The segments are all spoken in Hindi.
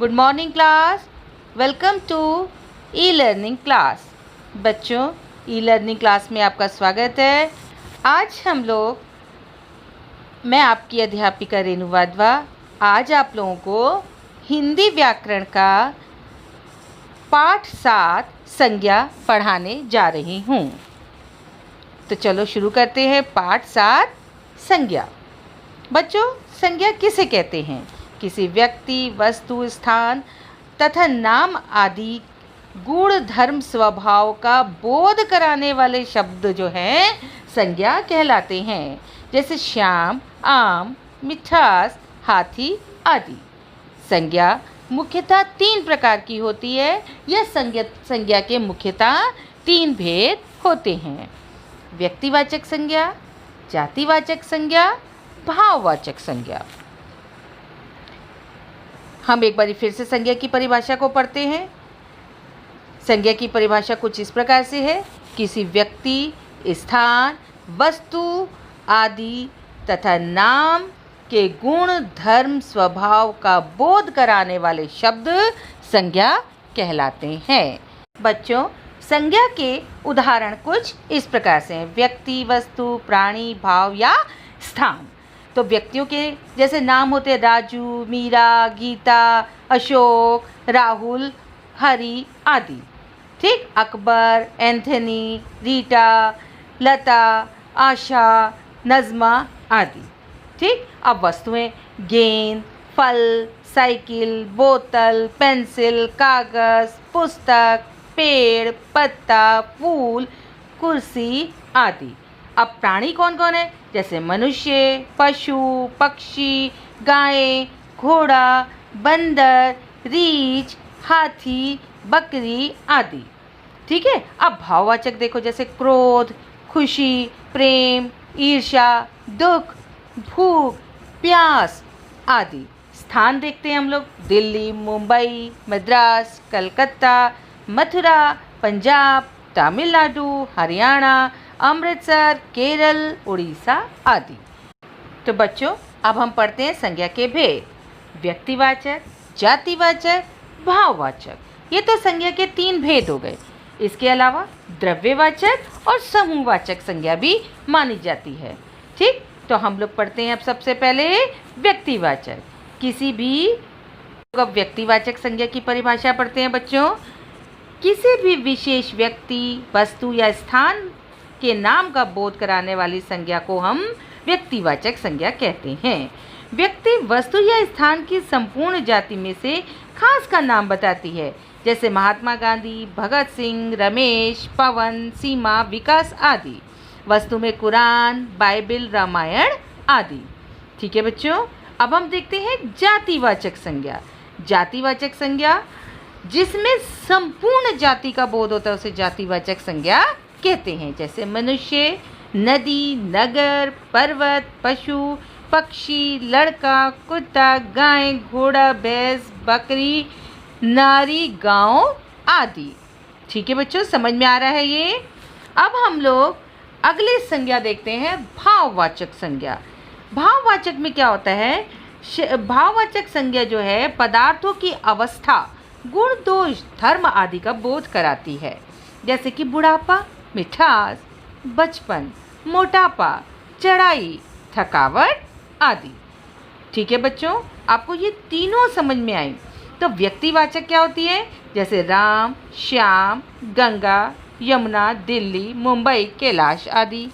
Good morning class. Welcome to e learning class. बच्चों, ई लर्निंग क्लास में आपका स्वागत है। आज मैं आपकी अध्यापिका रेणु वाधवा आज आप लोगों को हिंदी व्याकरण का पाठ 7 संज्ञा पढ़ाने जा रही हूँ। तो चलो शुरू करते हैं। पाठ 7 संज्ञा। बच्चों, संज्ञा किसे कहते हैं? किसी व्यक्ति, वस्तु, स्थान तथा नाम आदि गुण, धर्म, स्वभाव का बोध कराने वाले शब्द जो हैं संज्ञा कहलाते हैं। जैसे श्याम, आम, मिठास, हाथी आदि। संज्ञा मुख्यतः 3 प्रकार की होती है। यह संज्ञा के मुख्यतः 3 भेद होते हैं: व्यक्तिवाचक संज्ञा, जातिवाचक संज्ञा, भाववाचक संज्ञा। हम एक बार फिर से संज्ञा की परिभाषा को पढ़ते हैं। संज्ञा की परिभाषा कुछ इस प्रकार से है: किसी व्यक्ति, स्थान, वस्तु आदि तथा नाम के गुण, धर्म, स्वभाव का बोध कराने वाले शब्द संज्ञा कहलाते हैं। बच्चों, संज्ञा के उदाहरण कुछ इस प्रकार से हैं: व्यक्ति, वस्तु, प्राणी, भाव या स्थान। तो व्यक्तियों के जैसे नाम होते हैं राजू, मीरा, गीता, अशोक, राहुल, हरि आदि। ठीक, अकबर, एंथनी, रीटा, लता, आशा, नज़मा आदि। ठीक, अब वस्तुएं गेंद, फल, साइकिल, बोतल, पेंसिल, कागज़, पुस्तक, पेड़, पत्ता, फूल, कुर्सी आदि। अब प्राणी कौन कौन है? जैसे मनुष्य, पशु, पक्षी, गाय, घोड़ा, बंदर, रीछ, हाथी, बकरी आदि। ठीक है। अब भाववाचक देखो, जैसे क्रोध, खुशी, प्रेम, ईर्ष्या, दुख, भूख, प्यास आदि। स्थान देखते हैं हम लोग: दिल्ली, मुंबई, मद्रास, कलकत्ता, मथुरा, पंजाब, तमिलनाडु, हरियाणा, अमृतसर, केरल, उड़ीसा आदि। तो बच्चों, अब हम पढ़ते हैं संज्ञा के भेद: व्यक्तिवाचक, जातिवाचक, भाववाचक। ये तो संज्ञा के 3 भेद हो गए। इसके अलावा द्रव्यवाचक और समूहवाचक संज्ञा भी मानी जाती है। ठीक, तो हम लोग पढ़ते हैं अब सबसे पहले व्यक्तिवाचक। किसी भी व्यक्तिवाचक संज्ञा की परिभाषा पढ़ते हैं बच्चों। किसी भी विशेष व्यक्ति, वस्तु या स्थान के नाम का बोध कराने वाली संज्ञा को हम व्यक्तिवाचक संज्ञा कहते हैं। व्यक्ति, वस्तु या स्थान की संपूर्ण जाति में से खास का नाम बताती है। जैसे महात्मा गांधी, भगत सिंह, रमेश, पवन, सीमा, विकास आदि। वस्तु में कुरान, बाइबिल, रामायण आदि। ठीक है बच्चों, अब हम देखते हैं जातिवाचक संज्ञा। जातिवाचक संज्ञा जिसमें संपूर्ण जाति का बोध होता है उसे जातिवाचक संज्ञा कहते हैं। जैसे मनुष्य, नदी, नगर, पर्वत, पशु, पक्षी, लड़का, कुत्ता, गाय, घोड़ा, भैंस, बकरी, नारी, गांव आदि। ठीक है बच्चों, समझ में आ रहा है ये? अब हम लोग अगली संज्ञा देखते हैं, भाववाचक संज्ञा। भाववाचक में क्या होता है? भाववाचक संज्ञा जो है पदार्थों की अवस्था, गुण, दोष, धर्म आदि का बोध कराती है। जैसे कि बुढ़ापा, मिठास, बचपन, मोटापा, चढ़ाई, थकावट आदि। ठीक है बच्चों, आपको ये तीनों समझ में आई। तो व्यक्तिवाचक क्या होती है? जैसे राम, श्याम, गंगा, यमुना, दिल्ली, मुंबई, कैलाश आदि।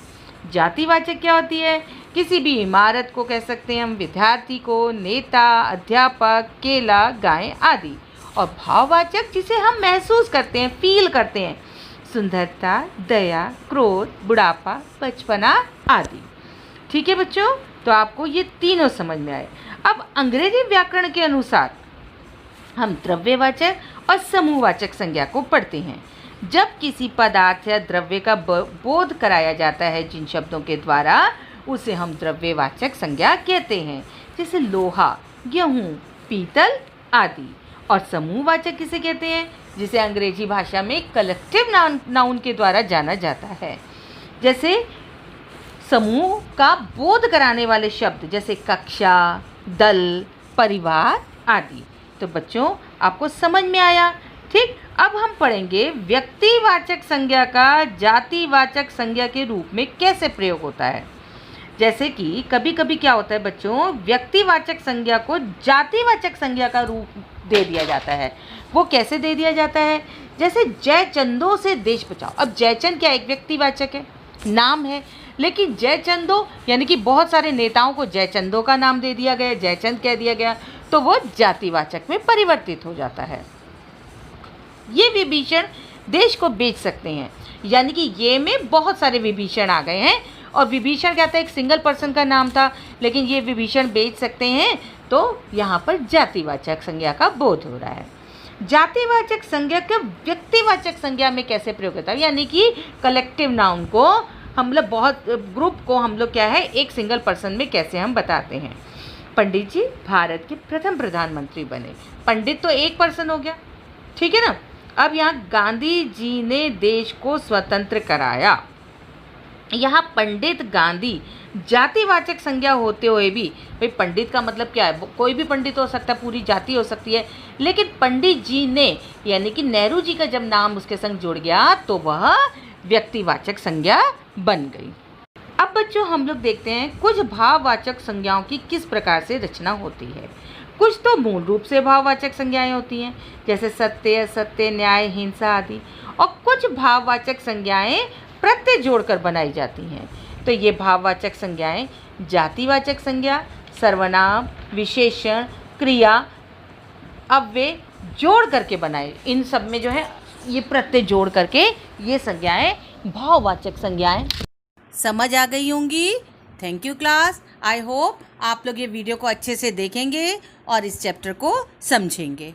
जातिवाचक क्या होती है? किसी भी इमारत को कह सकते हैं हम, विद्यार्थी को, नेता, अध्यापक, केला, गाय आदि। और भाववाचक जिसे हम महसूस करते हैं, फील करते हैं: सुंदरता, दया, क्रोध, बुढ़ापा, बचपना आदि। ठीक है बच्चों, तो आपको ये तीनों समझ में आए। अब अंग्रेजी व्याकरण के अनुसार हम द्रव्यवाचक और समूहवाचक संज्ञा को पढ़ते हैं। जब किसी पदार्थ या द्रव्य का बोध कराया जाता है जिन शब्दों के द्वारा, उसे हम द्रव्यवाचक संज्ञा कहते हैं। जैसे लोहा, गेहूँ, पीतल आदि। और समूहवाचक किसे कहते हैं? जिसे अंग्रेजी भाषा में कलेक्टिव नाउन के द्वारा जाना जाता है। जैसे समूह का बोध कराने वाले शब्द, जैसे कक्षा, दल, परिवार आदि। तो बच्चों आपको समझ में आया। ठीक, अब हम पढ़ेंगे व्यक्तिवाचक संज्ञा का जातिवाचक संज्ञा के रूप में कैसे प्रयोग होता है। जैसे कि कभी कभी क्या होता है बच्चों, व्यक्तिवाचक संज्ञा को जातिवाचक संज्ञा का रूप दे दिया जाता है। वो कैसे दे दिया जाता है? जैसे जयचंदो से देश बचाओ। अब जयचंद क्या एक व्यक्तिवाचक है, नाम है, लेकिन जयचंदो यानी कि बहुत सारे नेताओं को जयचंदो का नाम दे दिया गया, जयचंद कह दिया गया, तो वो जातिवाचक में परिवर्तित हो जाता है। ये विभीषण देश को बेच सकते हैं, यानी कि ये में बहुत सारे विभीषण आ गए हैं। और विभीषण क्या था, एक सिंगल पर्सन का नाम था, लेकिन ये विभीषण बेच सकते हैं, तो यहाँ पर जातिवाचक संज्ञा का बोध हो रहा है। जातिवाचक संज्ञा का व्यक्तिवाचक संज्ञा में कैसे प्रयोग होता है, यानी कि कलेक्टिव नाउन को हम लोग बहुत ग्रुप को हम लोग क्या है एक सिंगल पर्सन में कैसे हम बताते हैं। पंडित जी भारत के प्रथम प्रधानमंत्री बने। पंडित तो एक पर्सन हो गया, ठीक है ना। अब यहाँ गांधी जी ने देश को स्वतंत्र कराया। यहाँ पंडित गांधी जातिवाचक संज्ञा होते हुए भी, भाई पंडित का मतलब क्या है, कोई भी पंडित हो सकता है, पूरी जाति हो सकती है, लेकिन पंडित जी ने यानी कि नेहरू जी का जब नाम उसके संग जुड़ गया तो वह व्यक्तिवाचक संज्ञा बन गई। अब बच्चों हम लोग देखते हैं कुछ भाववाचक संज्ञाओं की किस प्रकार से रचना होती है। कुछ तो मूल रूप से भाववाचक संज्ञाएं होती हैं, जैसे सत्य, असत्य, न्याय, हिंसा आदि, और कुछ भाववाचक संज्ञाएं प्रत्यय जोड़कर बनाई जाती हैं। तो ये भाववाचक संज्ञाएं जातिवाचक संज्ञा, सर्वनाम, विशेषण, क्रिया, अव्यय जोड़ करके बनाए। इन सब में जो है ये प्रत्यय जोड़ करके ये संज्ञाएं भाववाचक संज्ञाएं। समझ आ गई होंगी। Thank you class. I hope आप लोग ये वीडियो को अच्छे से देखेंगे और इस चैप्टर को समझेंगे।